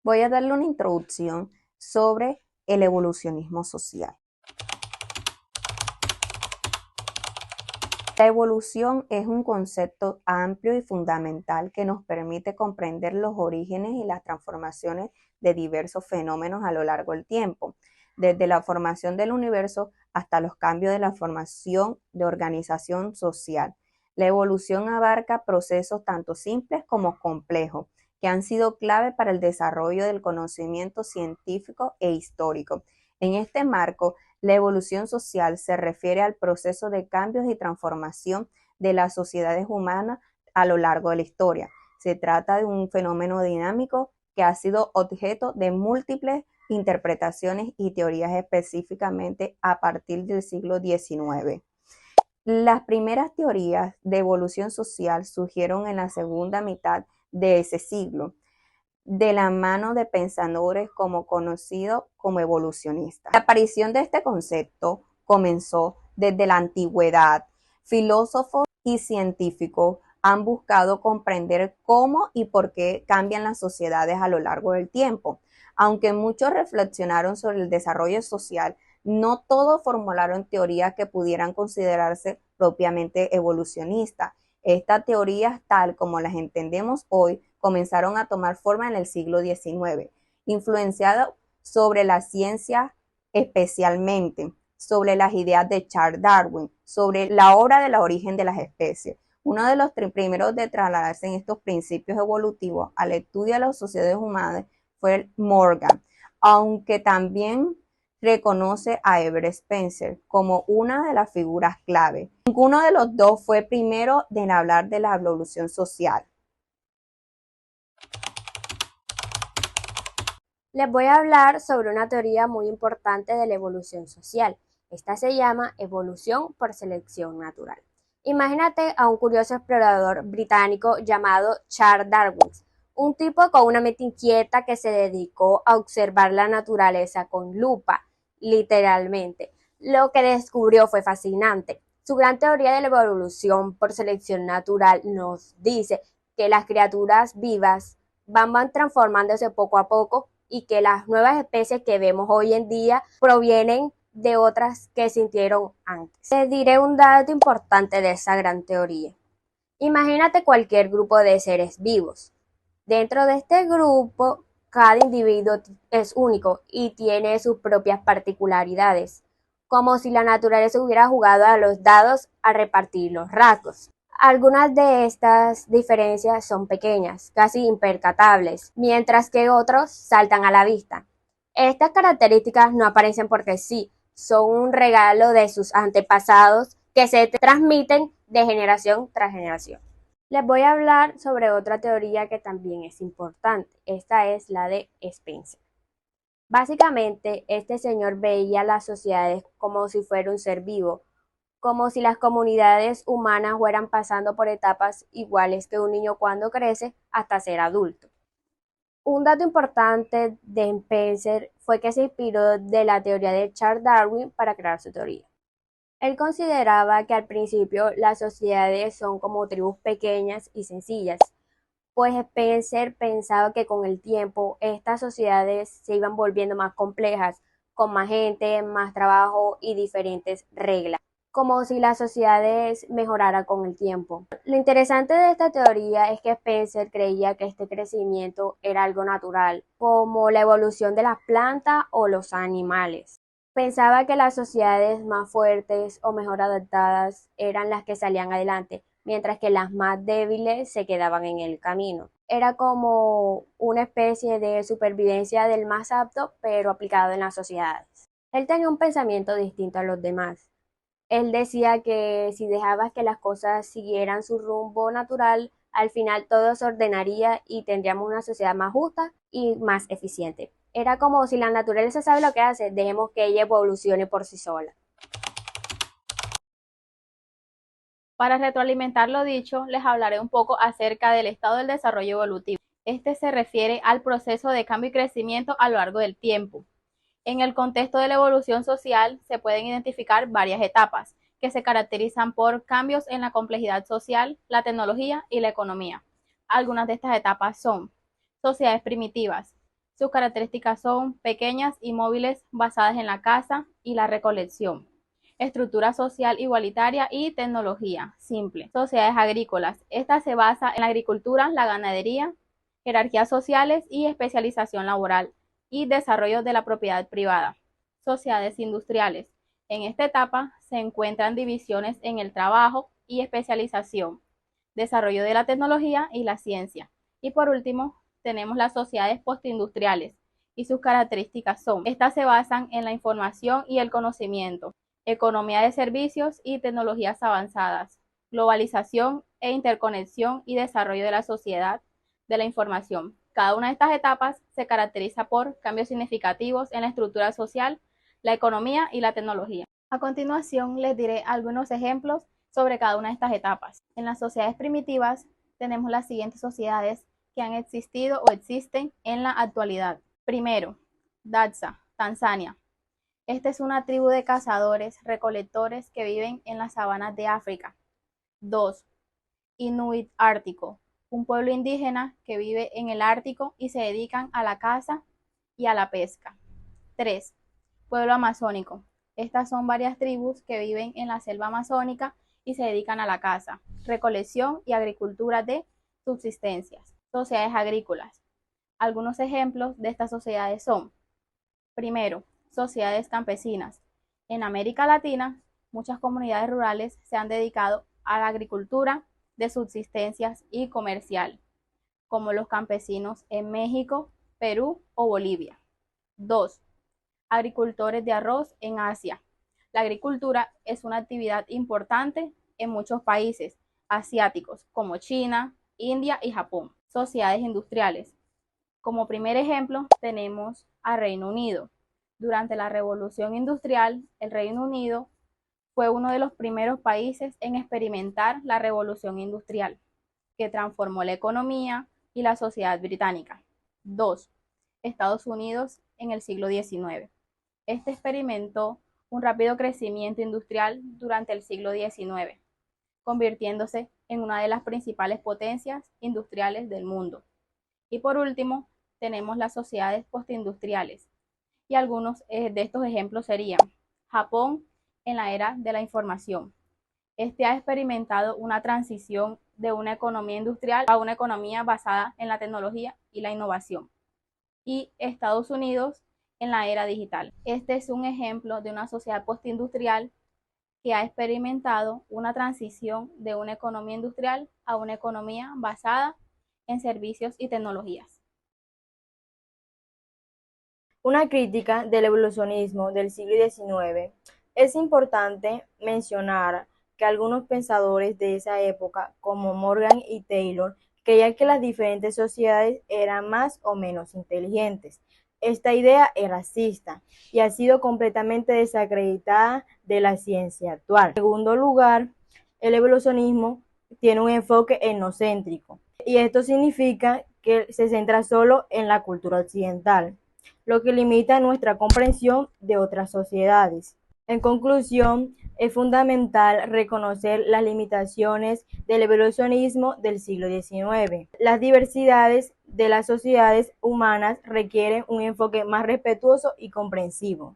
Voy a darle una introducción sobre el evolucionismo social. La evolución es un concepto amplio y fundamental que nos permite comprender los orígenes y las transformaciones de diversos fenómenos a lo largo del tiempo, desde la formación del universo hasta los cambios de la formación de organización social. La evolución abarca procesos tanto simples como complejos, que han sido clave para el desarrollo del conocimiento científico e histórico. En este marco, la evolución social se refiere al proceso de cambios y transformación de las sociedades humanas a lo largo de la historia. Se trata de un fenómeno dinámico que ha sido objeto de múltiples interpretaciones y teorías específicamente a partir del siglo XIX. Las primeras teorías de evolución social surgieron en la segunda mitad de ese siglo, de la mano de pensadores como conocidos como evolucionistas. La aparición de este concepto comenzó desde la antigüedad. Filósofos y científicos han buscado comprender cómo y por qué cambian las sociedades a lo largo del tiempo. Aunque muchos reflexionaron sobre el desarrollo social, no todos formularon teorías que pudieran considerarse propiamente evolucionistas. Estas teorías, tal como las entendemos hoy, comenzaron a tomar forma en el siglo XIX, influenciado sobre la ciencia, especialmente sobre las ideas de Charles Darwin, sobre la obra de la origen de las especies. Uno de los primeros de trasladarse en estos principios evolutivos al estudio de las sociedades humanas fue Morgan, aunque también reconoce a Herbert Spencer como una de las figuras clave. Ninguno de los dos fue primero en hablar de la evolución social. Les voy a hablar sobre una teoría muy importante de la evolución social. Esta se llama evolución por selección natural. Imagínate a un curioso explorador británico llamado Charles Darwin, un tipo con una mente inquieta que se dedicó a observar la naturaleza con lupa, literalmente. Lo que descubrió fue fascinante. Su gran teoría de la evolución por selección natural nos dice que las criaturas vivas van transformándose poco a poco y que las nuevas especies que vemos hoy en día provienen de otras que sintieron antes. Les diré un dato importante de esa gran teoría. Imagínate cualquier grupo de seres vivos. Dentro de este grupo, cada individuo es único y tiene sus propias particularidades, como si la naturaleza hubiera jugado a los dados a repartir los rasgos. Algunas de estas diferencias son pequeñas, casi impercatables, mientras que otros saltan a la vista. Estas características no aparecen porque sí, son un regalo de sus antepasados que se transmiten de generación tras generación. Les voy a hablar sobre otra teoría que también es importante. Esta es la de Spencer. Básicamente, este señor veía las sociedades como si fuera un ser vivo, como si las comunidades humanas fueran pasando por etapas iguales que un niño cuando crece hasta ser adulto. Un dato importante de Spencer fue que se inspiró de la teoría de Charles Darwin para crear su teoría. Él consideraba que al principio las sociedades son como tribus pequeñas y sencillas, pues Spencer pensaba que con el tiempo estas sociedades se iban volviendo más complejas, con más gente, más trabajo y diferentes reglas, como si las sociedades mejoraran con el tiempo. Lo interesante de esta teoría es que Spencer creía que este crecimiento era algo natural, como la evolución de las plantas o los animales. Pensaba que las sociedades más fuertes o mejor adaptadas eran las que salían adelante, mientras que las más débiles se quedaban en el camino. Era como una especie de supervivencia del más apto, pero aplicado en las sociedades. Él tenía un pensamiento distinto a los demás. Él decía que si dejabas que las cosas siguieran su rumbo natural, al final todo se ordenaría y tendríamos una sociedad más justa y más eficiente. Era como si la naturaleza sabe lo que hace, dejemos que ella evolucione por sí sola. Para retroalimentar lo dicho, les hablaré un poco acerca del estado del desarrollo evolutivo. Este se refiere al proceso de cambio y crecimiento a lo largo del tiempo. En el contexto de la evolución social se pueden identificar varias etapas que se caracterizan por cambios en la complejidad social, la tecnología y la economía. Algunas de estas etapas son sociedades primitivas. Sus características son pequeñas y móviles basadas en la caza y la recolección. Estructura social igualitaria y tecnología simple. Sociedades agrícolas. Esta se basa en la agricultura, la ganadería, jerarquías sociales y especialización laboral y desarrollo de la propiedad privada. Sociedades industriales. En esta etapa se encuentran divisiones en el trabajo y especialización, desarrollo de la tecnología y la ciencia. Y por último, tenemos las sociedades postindustriales y sus características son: estas se basan en la información y el conocimiento, economía de servicios y tecnologías avanzadas, globalización e interconexión y desarrollo de la sociedad de la información. Cada una de estas etapas se caracteriza por cambios significativos en la estructura social, la economía y la tecnología. A continuación les diré algunos ejemplos sobre cada una de estas etapas. En las sociedades primitivas tenemos las siguientes sociedades que han existido o existen en la actualidad. Primero, Dadsa, Tanzania. Esta es una tribu de cazadores recolectores que viven en las sabanas de África. 2. Inuit Ártico, un pueblo indígena que vive en el Ártico y se dedican a la caza y a la pesca. 3. Pueblo amazónico. Estas son varias tribus que viven en la selva amazónica y se dedican a la caza, recolección y agricultura de subsistencias. Sociedades agrícolas. Algunos ejemplos de estas sociedades son: primero, sociedades campesinas. En América Latina, muchas comunidades rurales se han dedicado a la agricultura de subsistencias y comercial, como los campesinos en México, Perú o Bolivia. 2. Agricultores de arroz en Asia. La agricultura es una actividad importante en muchos países asiáticos, como China, India y Japón. Sociedades industriales. Como primer ejemplo, tenemos a Reino Unido. Durante la Revolución Industrial, el Reino Unido fue uno de los primeros países en experimentar la revolución industrial, que transformó la economía y la sociedad británica. 2. Estados Unidos en el siglo XIX. Este experimentó un rápido crecimiento industrial durante el siglo XIX, convirtiéndose en una de las principales potencias industriales del mundo. Y por último, tenemos las sociedades postindustriales. Y algunos de estos ejemplos serían: Japón en la era de la información. Este ha experimentado una transición de una economía industrial a una economía basada en la tecnología y la innovación. Y Estados Unidos en la era digital. Este es un ejemplo de una sociedad postindustrial que ha experimentado una transición de una economía industrial a una economía basada en servicios y tecnologías. Una crítica del evolucionismo del siglo XIX. Es importante mencionar que algunos pensadores de esa época, como Morgan y Taylor, creían que las diferentes sociedades eran más o menos inteligentes. Esta idea es racista y ha sido completamente desacreditada de la ciencia actual. En segundo lugar, el evolucionismo tiene un enfoque etnocéntrico y esto significa que se centra solo en la cultura occidental, lo que limita nuestra comprensión de otras sociedades. En conclusión, es fundamental reconocer las limitaciones del evolucionismo del siglo XIX. Las diversidades de las sociedades humanas requieren un enfoque más respetuoso y comprensivo.